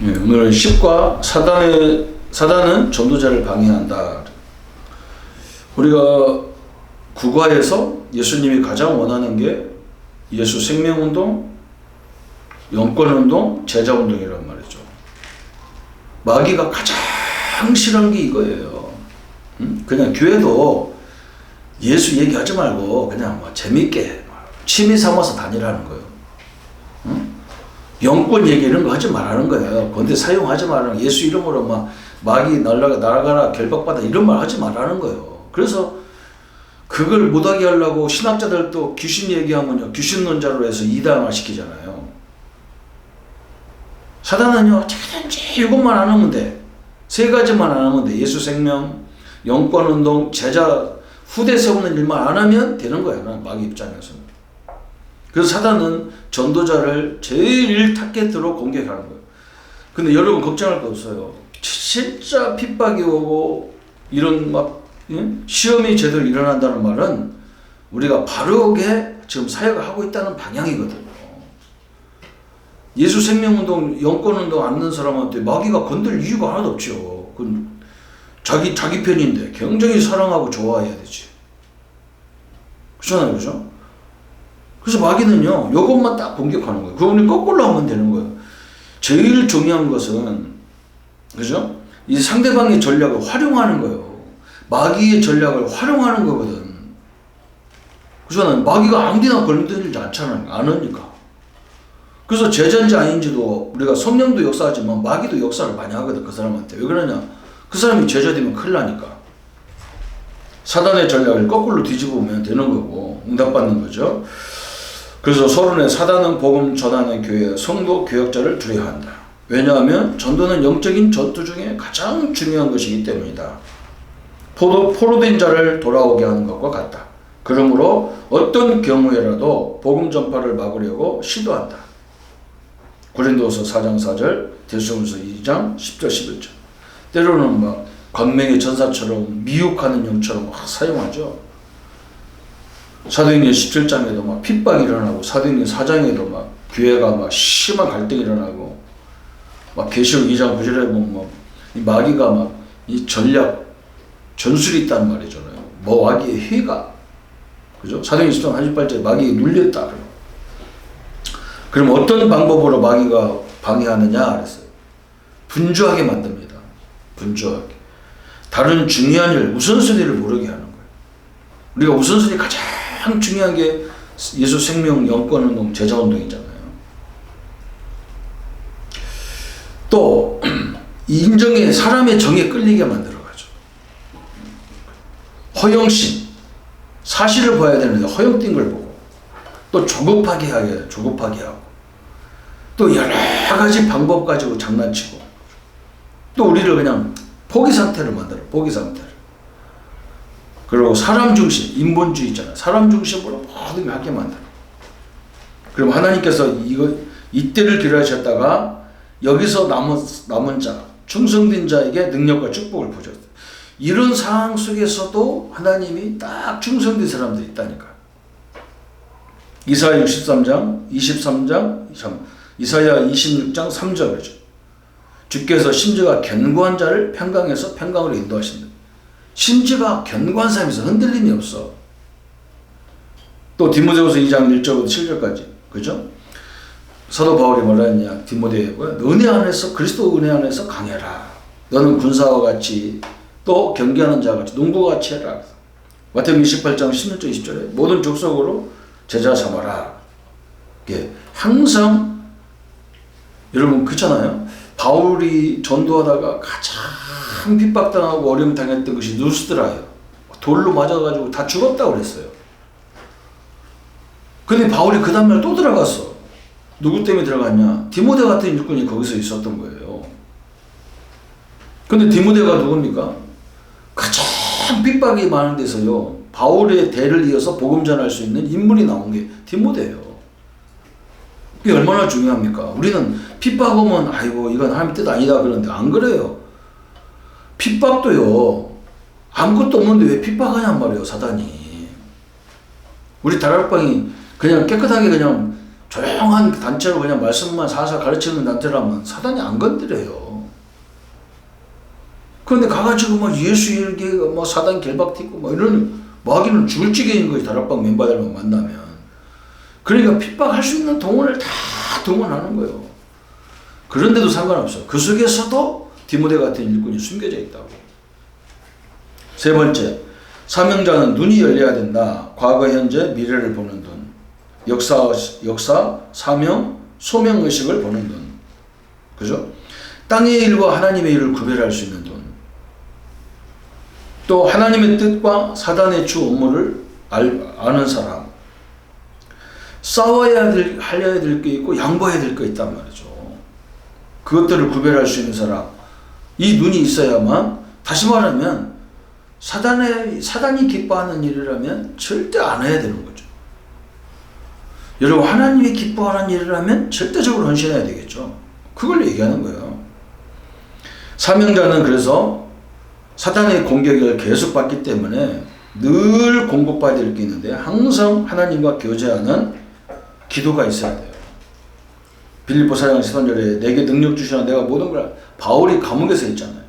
예, 오늘은 10과 사단은 전도자를 방해한다. 우리가 국가에서 예수님이 가장 원하는 게 예수 생명운동, 영권운동, 제자운동이란 말이죠. 마귀가 가장 싫은 게 이거예요. 그냥 교회도 예수 얘기하지 말고 그냥 뭐 재밌게 취미 삼아서 다니라는 거예요. 영권 얘기 이런 거 하지 말라는 거예요. 근데 사용하지 말라는, 예수 이름으로 막 마귀 날아가라 결박받아 이런 말 하지 말라는 거예요. 그래서 그걸 못하게 하려고 신학자들도 귀신 얘기하면요 귀신론자로 해서 이단화 시키잖아요. 사단은요 어떻게든지 이것만 안 하면 돼. 세 가지만 안 하면 돼. 예수 생명, 영권운동, 제자 후대 세우는 일만 안 하면 되는 거예요. 마귀 입장에서는. 그래서 사단은 전도자를 제일 타겟으로 공격하는 거예요. 근데 여러분 걱정할 거 없어요. 진짜 핍박이 오고 이런 막 시험이 제대로 일어난다는 말은 우리가 바르게 지금 사역을 하고 있다는 방향이거든요. 예수 생명운동, 영권운동 안 하는 사람한테 마귀가 건들 이유가 하나도 없죠. 그건 자기 편인데 굉장히 사랑하고 좋아해야 되지. 그렇잖아요, 그죠? 그래서 마귀는요, 이것만 딱 공격하는 거예요. 그거는 거꾸로 하면 되는 거예요. 제일 중요한 것은, 그죠? 이 상대방의 전략을 활용하는 거예요. 마귀의 전략을 활용하는 거거든. 그래서 마귀가 아무데나 걸리지 않잖아요. 안 하니까. 그래서 제자인지 아닌지도 우리가 성령도 역사하지만 마귀도 역사를 많이 하거든, 그 사람한테. 왜 그러냐? 그 사람이 제자 되면 큰일 나니까. 사단의 전략을 거꾸로 뒤집으면 되는 거고, 응답받는 거죠. 그래서 서론에 사단은 복음 전하는 교회, 성도 교역자를 두려워한다. 왜냐하면 전도는 영적인 전투 중에 가장 중요한 것이기 때문이다. 포로된 자를 돌아오게 하는 것과 같다. 그러므로 어떤 경우에라도 복음 전파를 막으려고 시도한다. 고린도서 4장 4절, 데살로니가서 2장 10절 11절. 때로는 막 광명의 전사처럼 미혹하는 영처럼 막 사용하죠. 사도행전 17장에도 막 핍박이 일어나고, 사도행전 4장에도 막 교회가 막 심한 갈등이 일어나고, 막 계시록 2장 9절에 보면 막 이 마귀가 막 이 전략 전술이 있다는 말이잖아요. 마귀의 회가, 그죠? 사도행전 10장 38절에 마귀에 눌렸다. 그럼 어떤 방법으로 마귀가 방해하느냐 그랬어요. 분주하게 만듭니다. 분주하게. 다른 중요한 일, 우선순위를 모르게 하는 거예요. 우리가 우선순위 가장 중요한 게 예수 생명, 영권운동, 제자운동이잖아요. 또 인정에, 사람의 정에 끌리게 만들어가죠. 허영심, 사실을 봐야 되는데 허영된 걸 보고, 또 조급하게 하고, 또 여러 가지 방법 가지고 장난치고, 또 우리를 그냥 포기 상태를 만들어. 포기 상태를. 그리고 사람 중심, 인본주의 있잖아요. 사람 중심으로 모든 걸 하게 만들어. 그럼 하나님께서 이때를 기다리셨다가 여기서 남은 자, 충성된 자에게 능력과 축복을 부어줬어요. 이런 상황 속에서도 하나님이 딱 충성된 사람들이 있다니까. 이사야 63장, 23장, 이사야 26장 3절이죠. 주께서 심지가 견고한 자를 평강에서 평강으로 인도하신다. 심지가 견고한 사람에서 흔들림이 없어. 또 디모데후서 2장 1절부터 7절까지, 그죠? 사도 바울이 뭐라 했냐? 디모데후에 은혜 안에서, 그리스도 은혜 안에서 강해라. 너는 군사와 같이, 또 경계하는 자와 같이, 농부와 같이 해라. 마태복음 28장 16절 20절에 모든 족속으로 제자 삼아라. 이게 항상, 여러분 그렇잖아요. 바울이 전도하다가 가장 핍박당하고 어려움 당했던 것이 누스드라예요. 돌로 맞아가지고 다 죽었다고 그랬어요. 근데 바울이 그 다음날 또 들어갔어. 누구 때문에 들어갔냐? 디모데 같은 일꾼이 거기서 있었던 거예요. 근데 디모데가 누굽니까? 가장 핍박이 많은 데서요, 바울의 대를 이어서 복음 전할 수 있는 인물이 나온 게 디모데예요. 이게 얼마나 중요합니까? 우리는 핍박 오면 아이고 이건 하나님 뜻 아니다 그러는데 안 그래요. 핍박도요, 아무것도 없는데 왜 핍박하냔 말이에요, 사단이. 우리 다락방이 그냥 깨끗하게 그냥 조용한 단체로 그냥 말씀만 살살 가르치는 단체라면 사단이 안 건드려요. 그런데 가가지고 막 예수 일기, 뭐 사단 결박 튀고 뭐 이런 마귀는 죽을 지경인 거지. 다락방 멤버들만 만나면. 그러니까 핍박할 수 있는 동원을 다 동원하는 거예요. 그런데도 상관없어. 그 속에서도 디모데 같은 일꾼이 숨겨져 있다고. 세 번째, 사명자는 눈이 열려야 된다. 과거, 현재, 미래를 보는 눈. 역사, 사명, 소명의식을 보는 눈. 그죠? 땅의 일과 하나님의 일을 구별할 수 있는 눈. 또 하나님의 뜻과 사단의 주 업무를 아는 사람. 싸워야 될 게 있고 양보해야 될 게 있단 말이죠. 그것들을 구별할 수 있는 사람. 이 눈이 있어야만, 다시 말하면 사단이 기뻐하는 일이라면 절대 안 해야 되는 거죠. 여러분, 하나님이 기뻐하는 일이라면 절대적으로 헌신해야 되겠죠. 그걸 얘기하는 거예요. 사명자는 그래서 사단의 공격을 계속 받기 때문에 늘 공급받아야 될 게 있는데 항상 하나님과 교제하는 기도가 있어야 돼요. 빌립보 4장 13절에 내게 능력 주시나 내가 모든 걸, 바울이 감옥에서 했잖아요.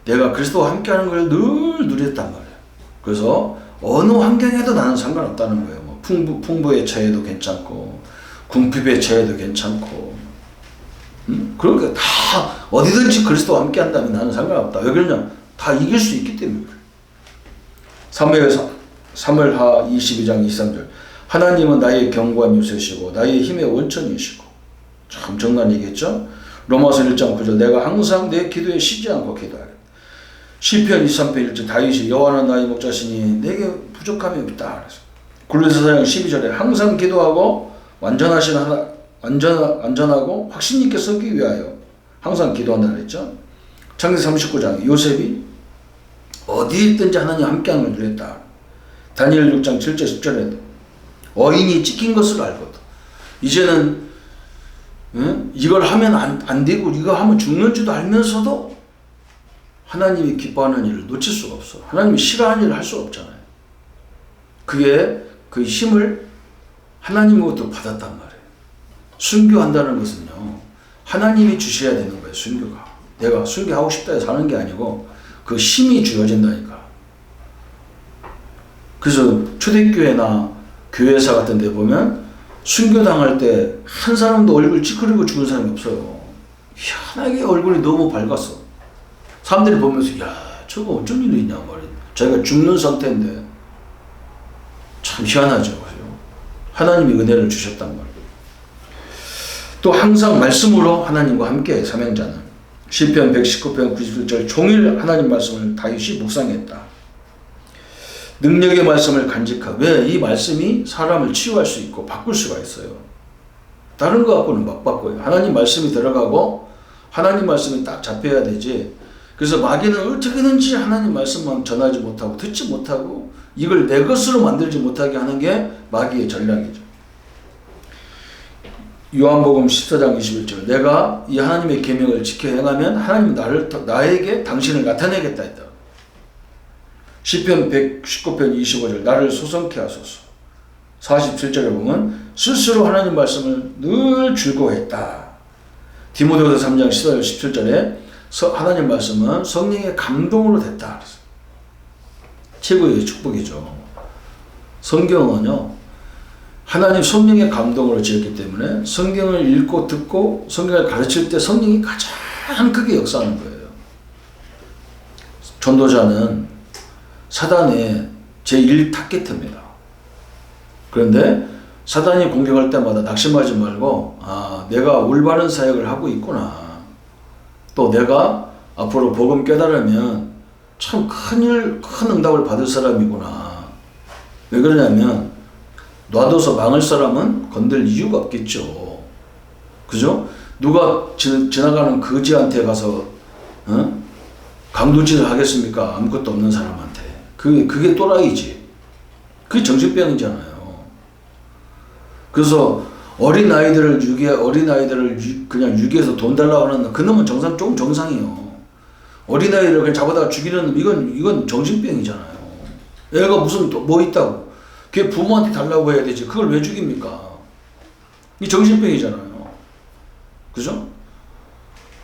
내가 그리스도와 함께하는 걸 늘 누렸단 말이에요. 그래서 어느 환경에도 나는 상관없다는 거예요. 뭐 풍부에 처해도 괜찮고 궁핍에 처해도 괜찮고, 그러니까 다 어디든지 그리스도와 함께한다면 나는 상관없다. 왜 그러냐? 다 이길 수 있기 때문에 그래요. 사무엘하 22장 23절 하나님은 나의 견고한 요새시고 나의 힘의 원천이시고. 참 정난 얘기겠죠. 로마서 1장 9절 내가 항상 내 기도에 쉬지 않고 기도하겠다. 시편 23편 1절 다윗이 여호와는 나의 목자시니 내게 부족함이 없다. 골로새 4장 12절에 항상 기도하고 완전하고 확신 있게 서기 위하여 항상 기도한다 그랬죠. 창세기 39장 요셉이 어디 있든지 하나님 함께하는 걸 누렸다. 다니엘 6장 7절 10절에 어인이 찍힌 것을 알거든. 이제는 이걸 하면 안 되고 이거 하면 죽는 줄도 알면서도 하나님이 기뻐하는 일을 놓칠 수가 없어. 하나님이 싫어하는 일을 할 수가 없잖아요. 그게 그 힘을 하나님으로부터 받았단 말이에요. 순교한다는 것은요, 하나님이 주셔야 되는 거예요. 순교가. 내가 순교하고 싶다 해서 하는 게 아니고 그 힘이 주어진다니까. 그래서 초대교회나 교회사 같은 데 보면 순교당할 때 한 사람도 얼굴 찌그리고 죽은 사람이 없어요. 희한하게 얼굴이 너무 밝았어. 사람들이 보면서 야 저거 어쩐 일이 있냐 말이야. 자기가 죽는 상태인데 참 희한하죠. 하나님이 은혜를 주셨단 말이에요. 또 항상 말씀으로 하나님과 함께 사명자는 시편 119편 97절 종일 하나님 말씀을 다윗이 묵상했다. 능력의 말씀을 간직하고. 왜? 이 말씀이 사람을 치유할 수 있고 바꿀 수가 있어요. 다른 거 갖고는 못 바꿔요. 하나님 말씀이 들어가고 하나님 말씀이 딱 잡혀야 되지. 그래서 마귀는 어떻게든지 하나님 말씀만 전하지 못하고 듣지 못하고 이걸 내 것으로 만들지 못하게 하는 게 마귀의 전략이죠. 요한복음 14장 21절 내가 이 하나님의 계명을 지켜 행하면 하나님은 나에게 당신을 나타내겠다 했다. 시편 119편 25절 나를 소성케 하소서. 47절에 보면 스스로 하나님 말씀을 늘 즐거워했다. 디모데후서 3장 17절에 하나님 말씀은 성령의 감동으로 됐다. 최고의 축복이죠. 성경은요, 하나님 성령의 감동으로 지었기 때문에 성경을 읽고 듣고 성경을 가르칠 때 성령이 가장 크게 역사하는 거예요. 전도자는 사단의 제1타겟입니다. 그런데 사단이 공격할 때마다 낙심하지 말고 내가 올바른 사역을 하고 있구나. 또 내가 앞으로 복음 깨달으면 참 큰 응답을 받을 사람이구나. 왜 그러냐면 놔둬서 망할 사람은 건들 이유가 없겠죠. 그죠? 누가 지나가는 거지한테 가서 강도질을 하겠습니까? 아무것도 없는 사람한테. 그게 또라이지. 그게 정신병이잖아요. 그래서 어린아이들을 그냥 유기해서 돈 달라고 하는 그놈은 조금 정상이에요. 어린아이를 그냥 잡아다가 죽이는 이건 정신병이잖아요. 애가 무슨 뭐 있다고. 걔 부모한테 달라고 해야 되지. 그걸 왜 죽입니까? 이 정신병이잖아요. 그죠?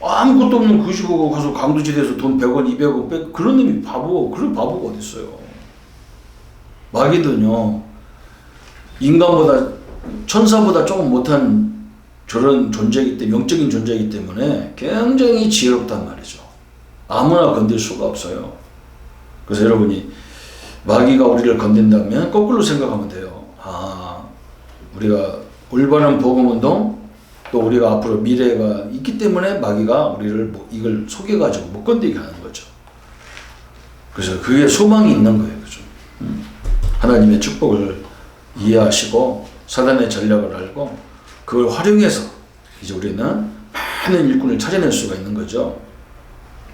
아무것도 없는 그 시고 가서 강도지대에서 돈 100원, 200원 뺏 그런 놈이 그런 바보가 어디 있어요. 마귀는요, 인간보다 천사보다 조금 못한 저런 존재이기 때문에, 영적인 존재이기 때문에 굉장히 지혜롭단 말이죠. 아무나 건들 수가 없어요. 그래서 여러분이 마귀가 우리를 건든다면 거꾸로 생각하면 돼요. 우리가 올바른 복음운동, 또 우리가 앞으로 미래가 있기 때문에 마귀가 우리를 이걸 속여가지고 못 건드리게 하는 거죠. 그래서 그게 소망이 있는 거예요. 그죠? 하나님의 축복을 이해하시고 사단의 전략을 알고 그걸 활용해서 이제 우리는 많은 일꾼을 찾아낼 수가 있는 거죠.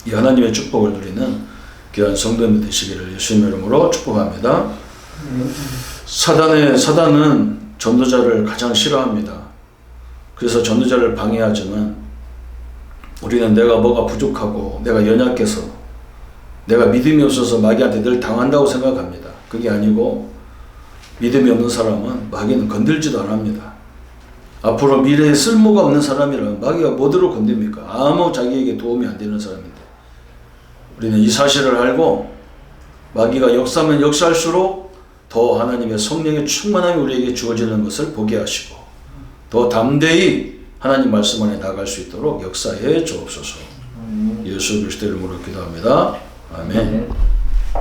이 하나님의 축복을 누리는 귀한 성도님들 되시기를 예수님의 이름으로 축복합니다. 사단은 전도자를 가장 싫어합니다. 그래서 전도자를 방해하지만 우리는 내가 뭐가 부족하고 내가 연약해서 내가 믿음이 없어서 마귀한테 늘 당한다고 생각합니다. 그게 아니고 믿음이 없는 사람은 마귀는 건들지도 안 합니다. 앞으로 미래에 쓸모가 없는 사람이라면 마귀가 뭐대로 건듭니까? 아무 자기에게 도움이 안 되는 사람인데 우리는 이 사실을 알고 마귀가 역사하면 역사할수록 더 하나님의 성령의 충만함이 우리에게 주어지는 것을 보게 하시고 더 담대히 하나님 말씀 안에 나갈 수 있도록 역사해 주옵소서. 예수 그리스도 이름으로 기도합니다. 아멘.